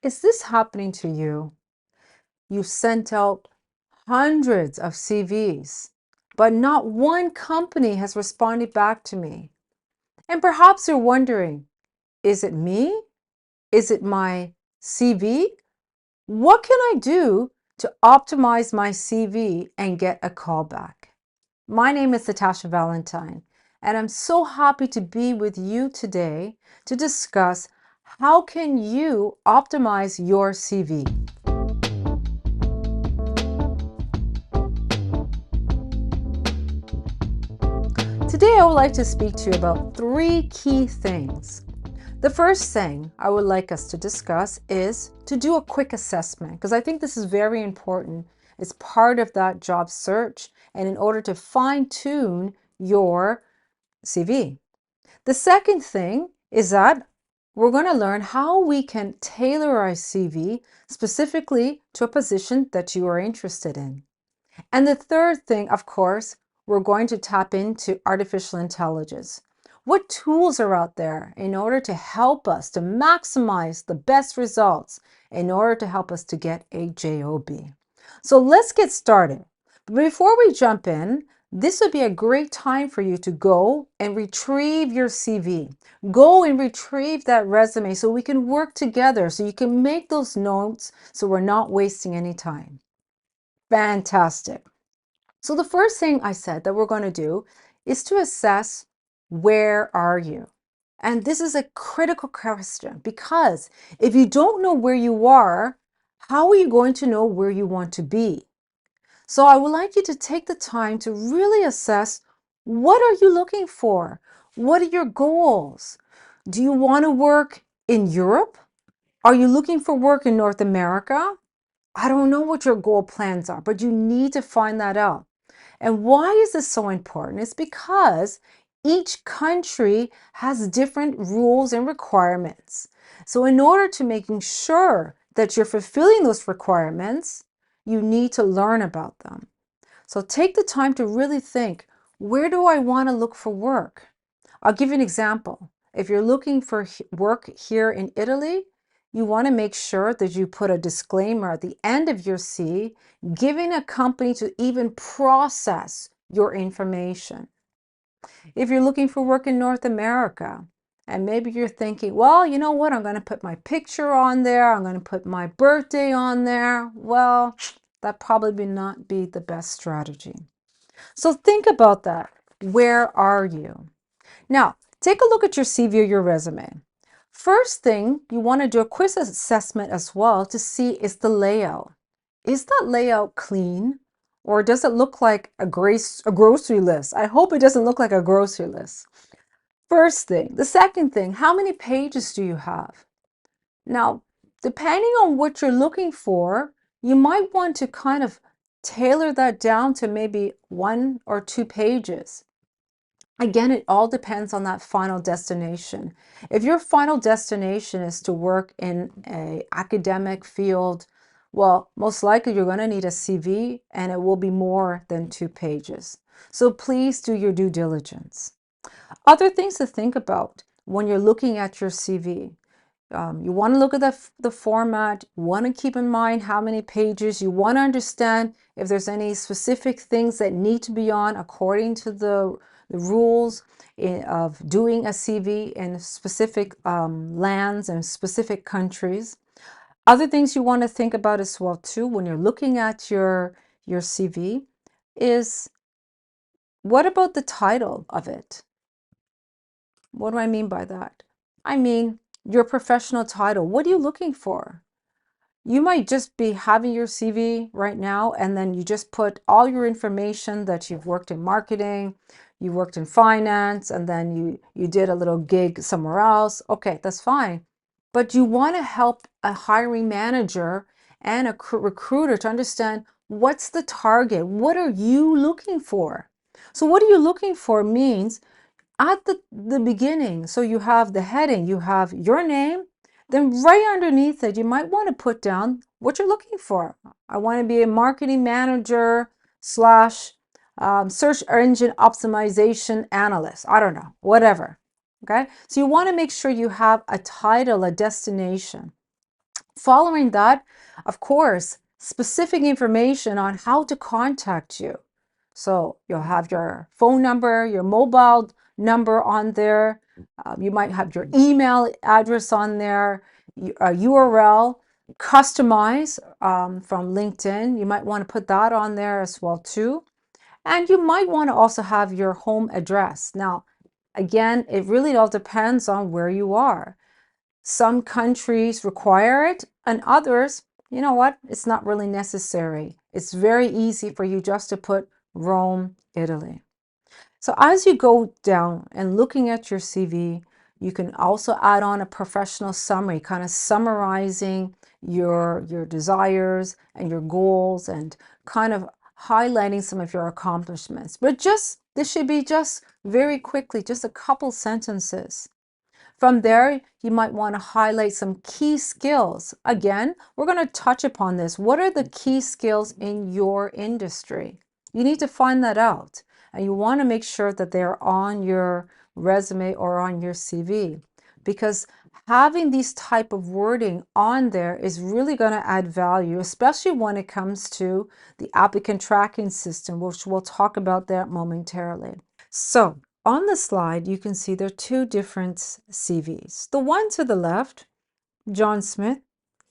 Is this happening to you? You've sent out hundreds of CVs, but not one company has responded back to me. And perhaps you're wondering, is it me? Is it my CV? What can I do to optimize my CV and get a callback? My name is Natasha Valentine, and I'm so happy to be with you today to discuss how can you optimize your CV. Today, I would like to speak to you about 3 key things. The first thing I would like us to discuss is to do a quick assessment, because I think this is very important. It's part of that job search and in order to fine-tune your CV. The second thing is that we're going to learn how we can tailor our CV specifically to a position that you are interested in. And the third thing, of course, we're going to tap into artificial intelligence. What tools are out there in order to help us to maximize the best results in order to help us to get a job? So let's get started. But before we jump in, this would be a great time for you to go and retrieve your CV. Go and retrieve that resume so we can work together, so you can make those notes so we're not wasting any time. Fantastic. So the first thing I said that we're going to do is to assess, where are you? And this is a critical question, because if you don't know where you are, how are you going to know where you want to be? So I would like you to take the time to really assess, what are you looking for? What are your goals? Do you want to work in Europe? Are you looking for work in North America? I don't know what your goal plans are, but you need to find that out. And why is this so important? It's because each country has different rules and requirements. So in order to making sure that you're fulfilling those requirements, you need to learn about them. So take the time to really think, where do I want to look for work? I'll give you an example. If you're looking for work here in Italy, you want to make sure that you put a disclaimer at the end of your CV, giving a company to even process your information. If you're looking for work in North America, and maybe you're thinking, well, you know what, I'm going to put my picture on there, I'm going to put my birthday on there. Well, that probably would not be the best strategy. So think about that. Where are you? Now, take a look at your CV or your resume. First thing, you want to do a quick assessment as well to see, is the layout. Is that layout clean? Or does it look like a grocery list? I hope it doesn't look like a grocery list. First thing. The second thing, how many pages do you have? Now, depending on what you're looking for, you might want to kind of tailor that down to maybe 1 or 2 pages. Again, it all depends on that final destination. If your final destination is to work in an academic field, well, most likely you're going to need a CV, and it will be more than 2 pages. So please do your due diligence. Other things to think about when you're looking at your CV. You want to look at the format, you want to keep in mind how many pages, you want to understand if there's any specific things that need to be on according to the rules of doing a CV in specific lands and specific countries. Other things you want to think about as well too when you're looking at your CV is, what about the title of it? What do I mean by that? I mean your professional title. What are you looking for? You might just be having your CV right now, and then you just put all your information that you've worked in marketing, you worked in finance, and then you did a little gig somewhere else. Okay, that's fine. But you want to help a hiring manager and a recruiter to understand, what's the target? What are you looking for? So what are you looking for means at the beginning. So you have the heading, you have your name, then right underneath it, you might want to put down what you're looking for. I want to be a marketing manager slash search engine optimization analyst. I don't know, whatever. Okay. So you want to make sure you have a title, a destination. Following that, of course, specific information on how to contact you. So you'll have your phone number, your mobile number on there. You might have your email address on there, a URL, customize from LinkedIn. You might want to put that on there as well too. And you might want to also have your home address. Now, again, it really all depends on where you are. Some countries require it, and others, you know what, it's not really necessary. It's very easy for you just to put Rome, Italy. So as you go down and looking at your CV, you can also add on a professional summary, kind of summarizing your desires and your goals and kind of highlighting some of your accomplishments. But just, this should be just very quickly, just a couple sentences. From there, you might want to highlight some key skills. Again, we're going to touch upon this. What are the key skills in your industry? You need to find that out, and you want to make sure that they're on your resume or on your CV, because having these type of wording on there is really going to add value, especially when it comes to the applicant tracking system, which we'll talk about that momentarily. So on the slide, you can see there are two different CVs. The one to the left, John Smith,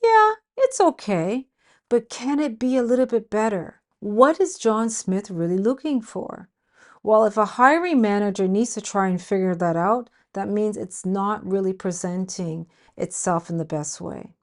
yeah, it's okay, but can it be a little bit better? What is John Smith really looking for? Well, if a hiring manager needs to try and figure that out, that means it's not really presenting itself in the best way.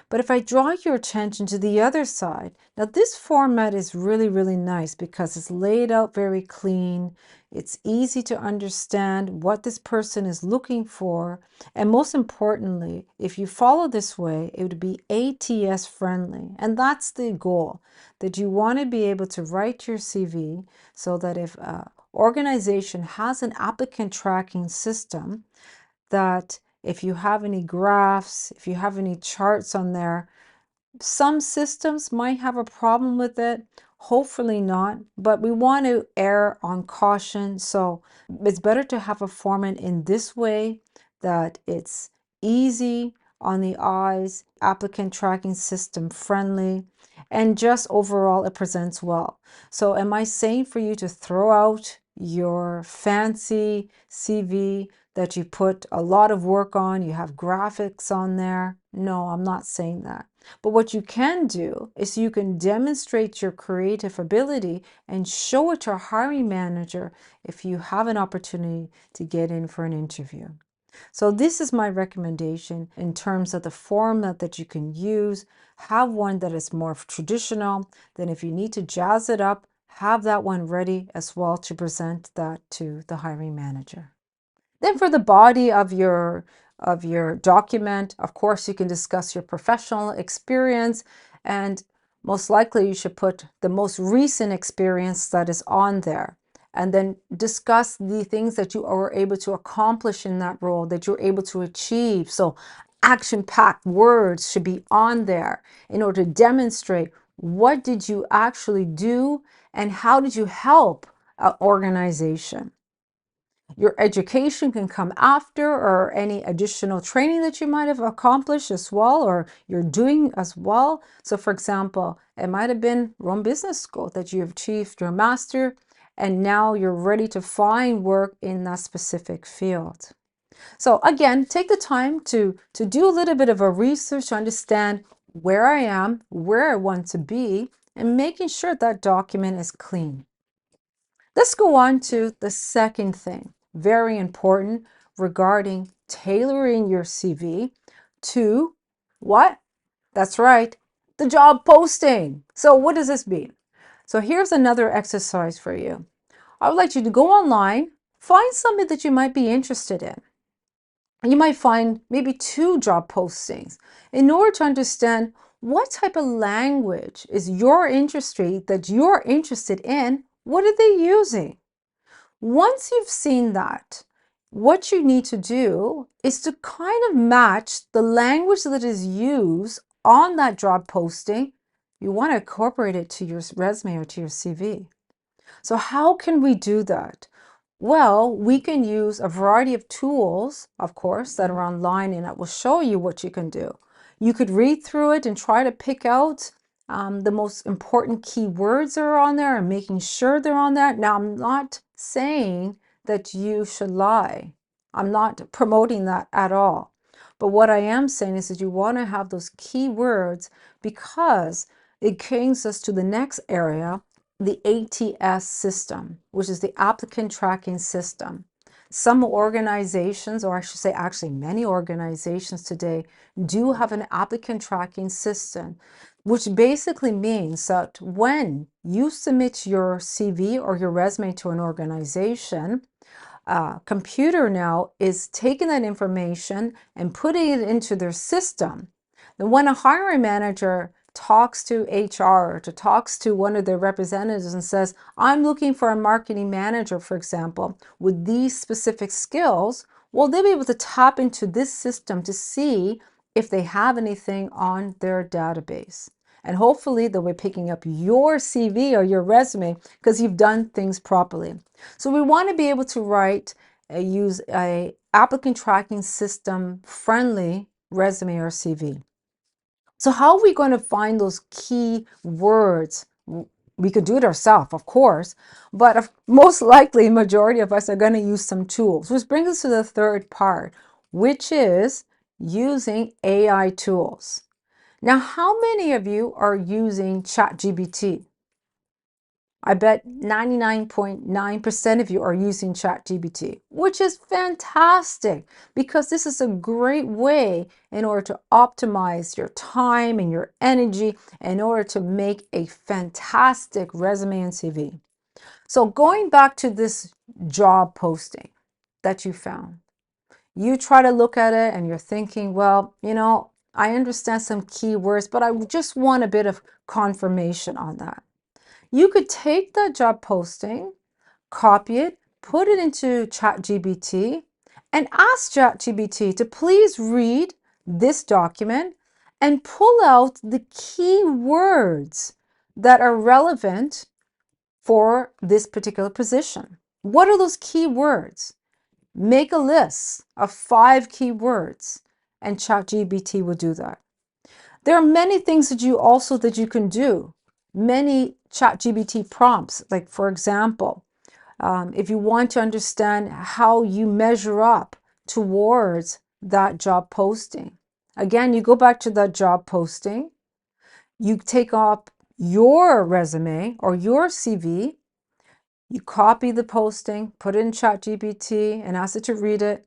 But if I draw your attention to the other side, now this format is really, really nice because it's laid out very clean. It's easy to understand what this person is looking for. And most importantly, if you follow this way, it would be ATS friendly. And that's the goal, that you want to be able to write your CV so that if an organization has an applicant tracking system, that if you have any graphs, if you have any charts on there, some systems might have a problem with it, hopefully not, but we want to err on caution. So it's better to have a format in this way that it's easy on the eyes, applicant tracking system friendly, and just overall it presents well. So am I saying for you to throw out your fancy CV that you put a lot of work on, you have graphics on there? No, I'm not saying that. But what you can do is you can demonstrate your creative ability and show it to a hiring manager if you have an opportunity to get in for an interview. So this is my recommendation in terms of the format that you can use. Have one that is more traditional. Then if you need to jazz it up, have that one ready as well to present that to the hiring manager. Then for the body of your document, of course, you can discuss your professional experience, and most likely you should put the most recent experience that is on there, and then discuss the things that you are able to accomplish in that role, that you're able to achieve. So action-packed words should be on there in order to demonstrate what did you actually do and how did you help an organization. Your education can come after, or any additional training that you might have accomplished as well, or you're doing as well. So for example, it might have been Rome Business School that you have achieved your master, and now you're ready to find work in that specific field. So again, take the time to do a little bit of a research to understand where I am, where I want to be, and making sure that document is clean. Let's go on to the second thing, very important, regarding tailoring your CV to what? That's right, the job posting. So what does this mean? So here's another exercise for you. I would like you to go online, find something that you might be interested in. You might find maybe 2 job postings in order to understand what type of language is your industry that you're interested in. What are they using? Once you've seen that, what you need to do is to kind of match the language that is used on that job posting. You want to incorporate it to your resume or to your CV. So how can we do that? Well, we can use a variety of tools, of course, that are online, and that will show you what you can do. You could read through it and try to pick out the most important keywords that are on there and making sure they're on there. Now, I'm not saying that you should lie. I'm not promoting that at all. But what I am saying is that you want to have those keywords because it brings us to the next area, the ATS system, which is the Applicant Tracking System. Some organizations, or I should say actually many organizations today, do have an applicant tracking system, which basically means that when you submit your CV or your resume to an organization, computer now is taking that information and putting it into their system. And when a hiring manager talks to HR or talks to one of their representatives and says, I'm looking for a marketing manager, for example, with these specific skills, well, they'll be able to tap into this system to see if they have anything on their database. And hopefully they'll be picking up your CV or your resume because you've done things properly. So we want to be able to use a applicant tracking system friendly resume or CV. So how are we going to find those key words? We could do it ourselves, of course, but most likely majority of us are going to use some tools, which brings us to the third part, which is using AI tools. Now, how many of you are using ChatGPT? I bet 99.9% of you are using ChatGPT, which is fantastic because this is a great way in order to optimize your time and your energy in order to make a fantastic resume and CV. So going back to this job posting that you found, you try to look at it and you're thinking, well, I understand some keywords, but I just want a bit of confirmation on that. You could take that job posting, copy it, put it into ChatGPT, and ask ChatGPT to please read this document and pull out the key words that are relevant for this particular position. What are those key words? Make a list of 5 keywords, and ChatGPT will do that. There are many things that you can do. Many ChatGPT prompts, like for example, if you want to understand how you measure up towards that job posting. Again, you go back to that job posting, you take up your resume or your CV, you copy the posting, put it in ChatGPT and ask it to read it.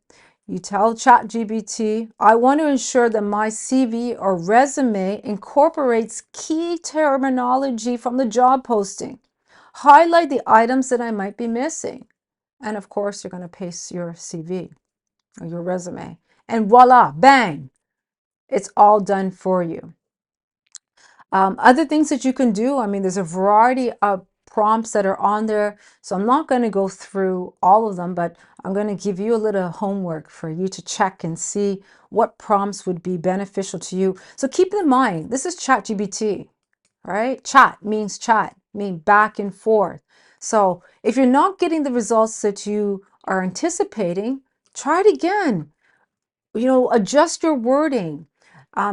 You tell ChatGPT, I want to ensure that my CV or resume incorporates key terminology from the job posting. Highlight the items that I might be missing. And of course, you're going to paste your CV or your resume. And voila, bang, it's all done for you. Other things that you can do, there's a variety of prompts that are on there. So I'm not going to go through all of them, but I'm going to give you a little homework for you to check and see what prompts would be beneficial to you. So keep in mind, this is ChatGPT, right? Chat means back and forth. So if you're not getting the results that you are anticipating, try it again. Adjust your wording.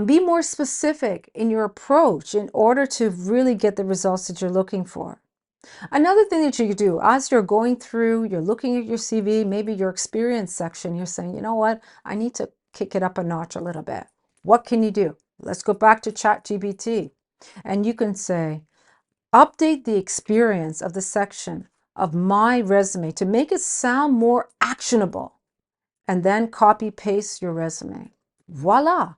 Be more specific in your approach in order to really get the results that you're looking for. Another thing that you could do as you're going through, you're looking at your CV, maybe your experience section, you're saying, you know what, I need to kick it up a notch a little bit. What can you do? Let's go back to ChatGPT. And you can say, update the experience of the section of my resume to make it sound more actionable. And then copy paste your resume. Voila.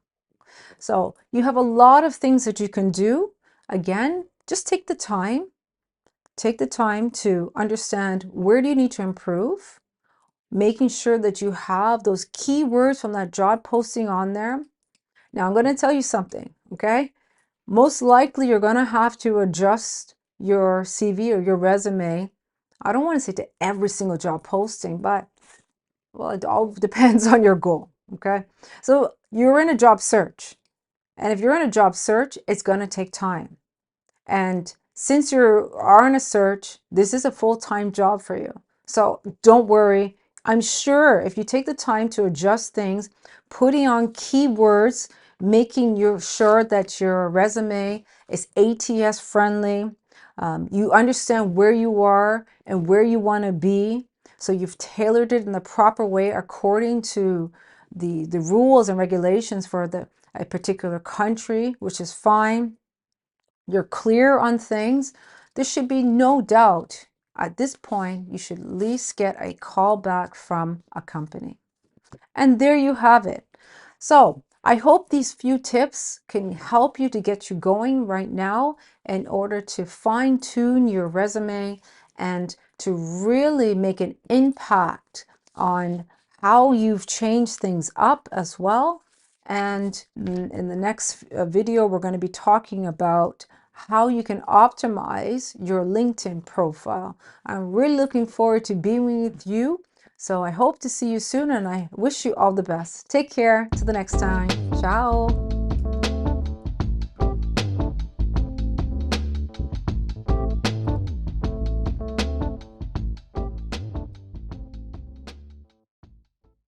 So you have a lot of things that you can do. Again, just take the time. Take the time to understand where do you need to improve, making sure that you have those keywords from that job posting on there. Now I'm going to tell you something, okay? Most likely you're going to have to adjust your CV or your resume. I don't want to say to every single job posting, but well, it all depends on your goal, okay? So you're in a job search. And if you're in a job search, it's going to take time. And since you are in a search, this is a full-time job for you. So don't worry. I'm sure if you take the time to adjust things, putting on keywords, making sure that your resume is ATS friendly. You understand where you are and where you want to be. So you've tailored it in the proper way according to the rules and regulations for a particular country, which is fine. You're clear on things. There should be no doubt at this point, you should at least get a call back from a company. And there you have it. So I hope these few tips can help you to get you going right now in order to fine tune your resume and to really make an impact on how you've changed things up as well. And in the next video, we're going to be talking about how you can optimize your LinkedIn profile. I'm really looking forward to being with you. So I hope to see you soon and I wish you all the best. Take care. Till the next time. Ciao.